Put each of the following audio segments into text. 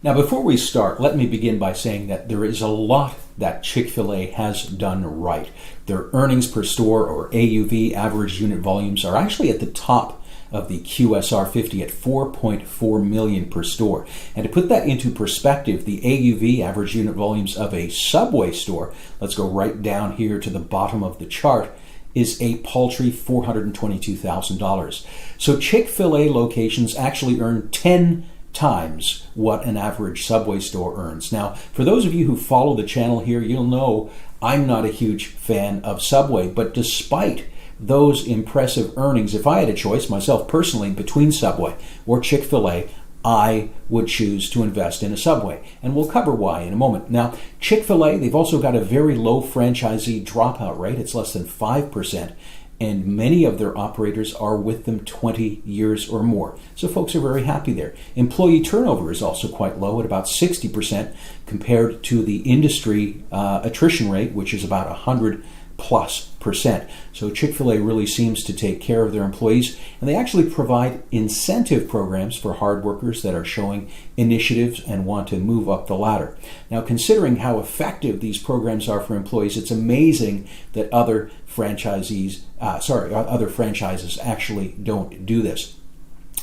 Now, before we start, let me begin by saying that there is a lot that Chick-fil-A has done right. Their earnings per store, or AUV, average unit volumes, are actually at the top of the QSR 50 at 4.4 million per store. And to put that into perspective, the AUV, average unit volumes, of a Subway store, let's go right down here to the bottom of the chart, is a paltry $422,000. So Chick-fil-A locations actually earn 10 times what an average Subway store earns. Now, for those of you who follow the channel here, you'll know I'm not a huge fan of Subway, but despite those impressive earnings, if I had a choice myself personally between Subway or Chick-fil-A, I would choose to invest in a Subway. And we'll cover why in a moment. Now, Chick-fil-A, they've also got a very low franchisee dropout rate. It's less than 5%. And many of their operators are with them 20 years or more. So folks are very happy there. Employee turnover is also quite low at about 60% compared to the industry attrition rate, which is about 100+%. So Chick-fil-A really seems to take care of their employees, and they actually provide incentive programs for hard workers that are showing initiatives and want to move up the ladder. Now, considering how effective these programs are for employees, it's amazing that other franchises actually don't do this.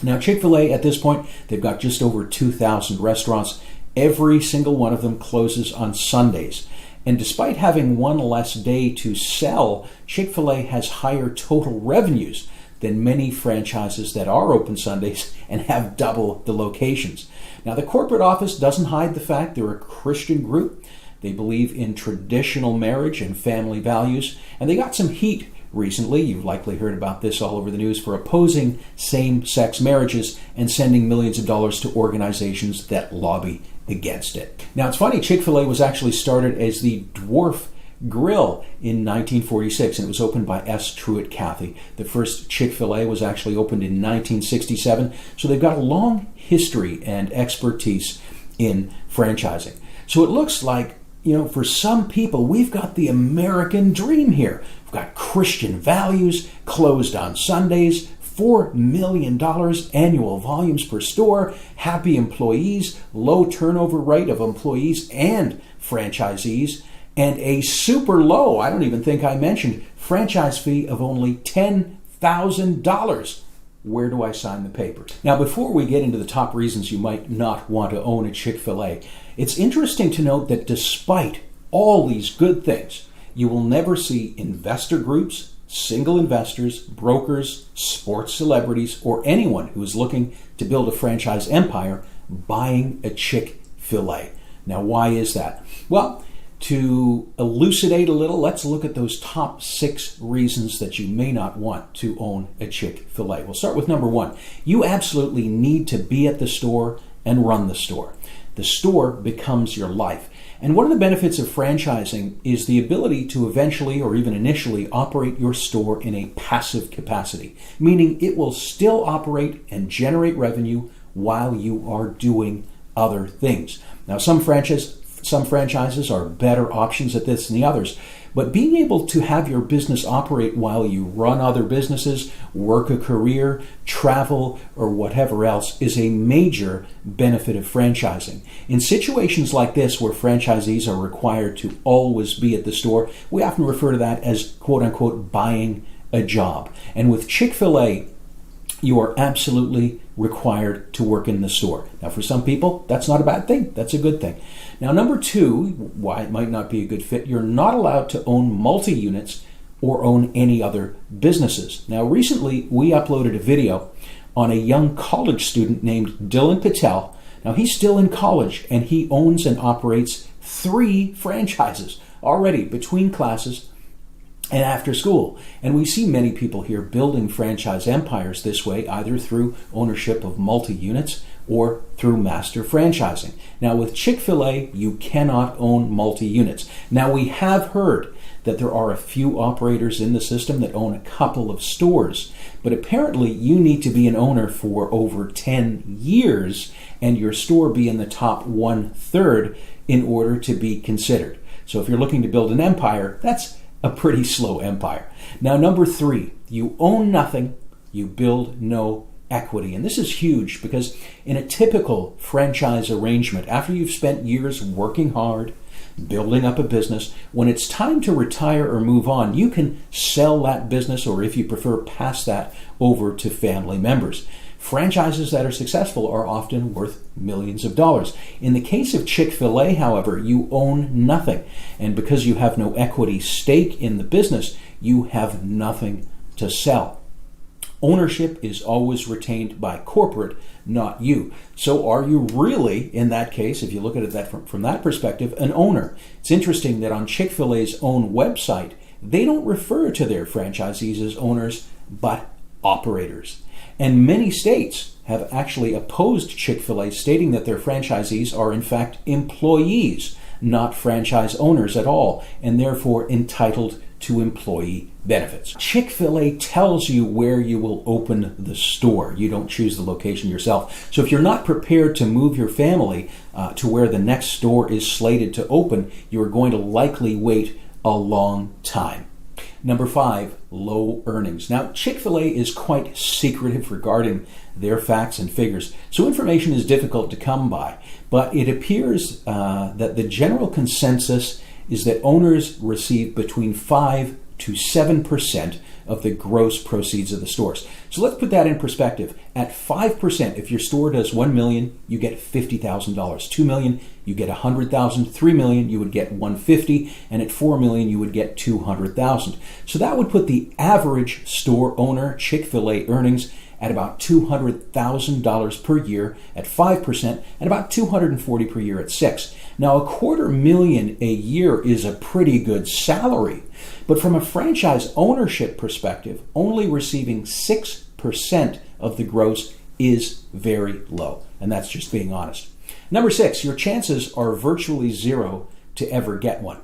Now, Chick-fil-A at this point, they've got just over 2,000 restaurants. Every single one of them closes on Sundays. And despite having one less day to sell, Chick-fil-A has higher total revenues than many franchises that are open Sundays and have double the locations. Now, the corporate office doesn't hide the fact they're a Christian group. They believe in traditional marriage and family values, and they got some heat recently. You've likely heard about this all over the news, for opposing same-sex marriages and sending millions of dollars to organizations that lobby against it. Now, it's funny, Chick-fil-A was actually started as the Dwarf Grill in 1946, and it was opened by S. Truett Cathy. The first Chick-fil-A was actually opened in 1967, so they've got a long history and expertise in franchising. So it looks like, for some people, we've got the American dream here. We've got Christian values, closed on Sundays, $4 million annual volumes per store, happy employees, low turnover rate of employees and franchisees, and a super low, I don't even think I mentioned, franchise fee of only $10,000. Where do I sign the paper? Now, before we get into the top reasons you might not want to own a Chick-fil-A, it's interesting to note that despite all these good things, you will never see investor groups, single investors, brokers, sports celebrities, or anyone who is looking to build a franchise empire buying a Chick-fil-A. Now, why is that? Well, to elucidate a little, let's look at those top 6 reasons that you may not want to own a Chick-fil-A. We'll start with number 1. You absolutely need to be at the store and run the store. The store becomes your life. And one of the benefits of franchising is the ability to eventually or even initially operate your store in a passive capacity, meaning it will still operate and generate revenue while you are doing other things. Now, some franchises are better options at this than the others, but being able to have your business operate while you run other businesses, work a career, travel, or whatever else is a major benefit of franchising. In situations like this where franchisees are required to always be at the store, we often refer to that as quote-unquote buying a job. And with Chick-fil-A, you are absolutely required to work in the store. Now, for some people, that's not a bad thing. That's a good thing. Now, number 2, why it might not be a good fit, you're not allowed to own multi-units or own any other businesses. Now, recently, we uploaded a video on a young college student named Dylan Patel. Now, he's still in college, and he owns and operates 3 franchises already between classes and after school. And we see many people here building franchise empires this way, either through ownership of multi-units or through master franchising. Now, with Chick-fil-A, you cannot own multi-units. Now, we have heard that there are a few operators in the system that own a couple of stores, but apparently you need to be an owner for over 10 years and your store be in the top 1/3 in order to be considered. So if you're looking to build an empire, that's a pretty slow empire. Now, number 3, you own nothing, you build no equity. And this is huge because in a typical franchise arrangement, after you've spent years working hard, building up a business, when it's time to retire or move on, you can sell that business, or if you prefer, pass that over to family members. Franchises that are successful are often worth millions of dollars. In the case of Chick-fil-A, however, you own nothing. And because you have no equity stake in the business, you have nothing to sell. Ownership is always retained by corporate, not you. So are you really, in that case, if you look at it from that perspective, an owner? It's interesting that on Chick-fil-A's own website, they don't refer to their franchisees as owners, but operators. And many states have actually opposed Chick-fil-A, stating that their franchisees are in fact employees, not franchise owners at all, and therefore entitled to employee benefits. Chick-fil-A tells you where you will open the store. You don't choose the location yourself. So if you're not prepared to move your family to where the next store is slated to open, you're going to likely wait a long time. Number 5, low earnings. Now, Chick-fil-A is quite secretive regarding their facts and figures, so information is difficult to come by. But it appears that the general consensus is that owners receive between 5 to 7% of the gross proceeds of the stores. So let's put that in perspective. At 5%, if your store does $1 million, you get $50,000. $2 million, you get $100,000. $3 million, you would get $150,000, and at $4 million, you would get $200,000. So that would put the average store owner Chick-fil-A earnings at about $200,000 per year at 5%, and about $240,000 per year at 6%. Now, $250,000 a year is a pretty good salary, but from a franchise ownership perspective, only receiving 6% of the gross is very low, and that's just being honest. Number 6, your chances are virtually zero to ever get one.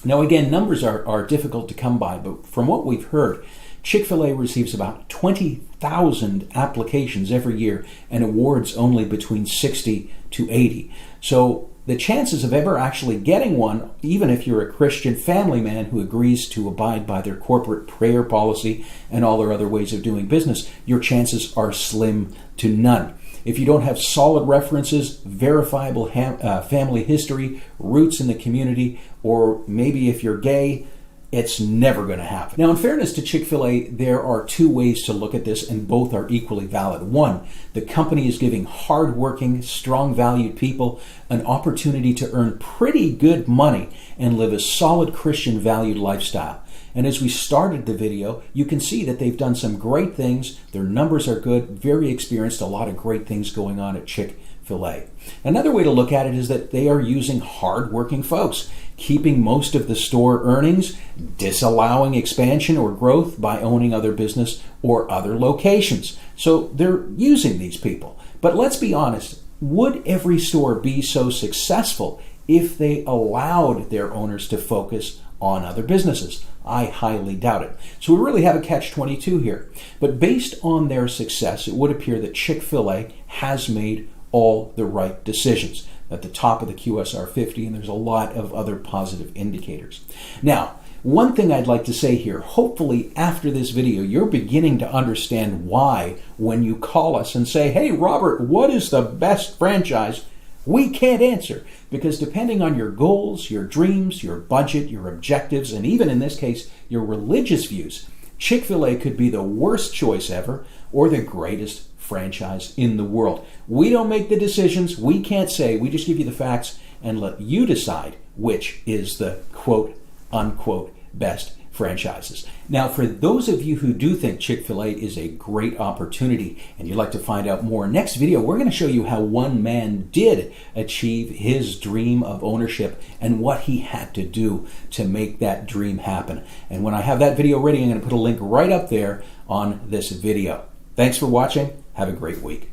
Now, again, numbers are difficult to come by, but from what we've heard, Chick-fil-A receives about 20,000 applications every year and awards only between 60 to 80. So the chances of ever actually getting one, even if you're a Christian family man who agrees to abide by their corporate prayer policy and all their other ways of doing business, your chances are slim to none. If you don't have solid references, verifiable family history, roots in the community, or maybe if you're gay, it's never going to happen. Now, in fairness to Chick-fil-A, there are 2 ways to look at this, and both are equally valid. 1, the company is giving hardworking, strong-valued people an opportunity to earn pretty good money and live a solid Christian valued lifestyle. And as we started the video, you can see that they've done some great things. Their numbers are good, very experienced, a lot of great things going on at Chick-fil-A. Another way to look at it is that they are using hardworking folks, keeping most of the store earnings, disallowing expansion or growth by owning other business or other locations. So they're using these people. But let's be honest, would every store be so successful if they allowed their owners to focus on other businesses? I highly doubt it. So we really have a catch-22 here. But based on their success, it would appear that Chick-fil-A has made all the right decisions at the top of the QSR 50, and there's a lot of other positive indicators. Now, one thing I'd like to say here, hopefully after this video, you're beginning to understand why when you call us and say, hey, Robert, what is the best franchise? We can't answer, because depending on your goals, your dreams, your budget, your objectives, and even in this case, your religious views, Chick-fil-A could be the worst choice ever or the greatest franchise in the world. We don't make the decisions. We can't say. We just give you the facts and let you decide which is the quote unquote best franchises. Now, for those of you who do think Chick-fil-A is a great opportunity and you'd like to find out more, next video we're going to show you how one man did achieve his dream of ownership and what he had to do to make that dream happen. And when I have that video ready, I'm going to put a link right up there on this video. Thanks for watching. Have a great week.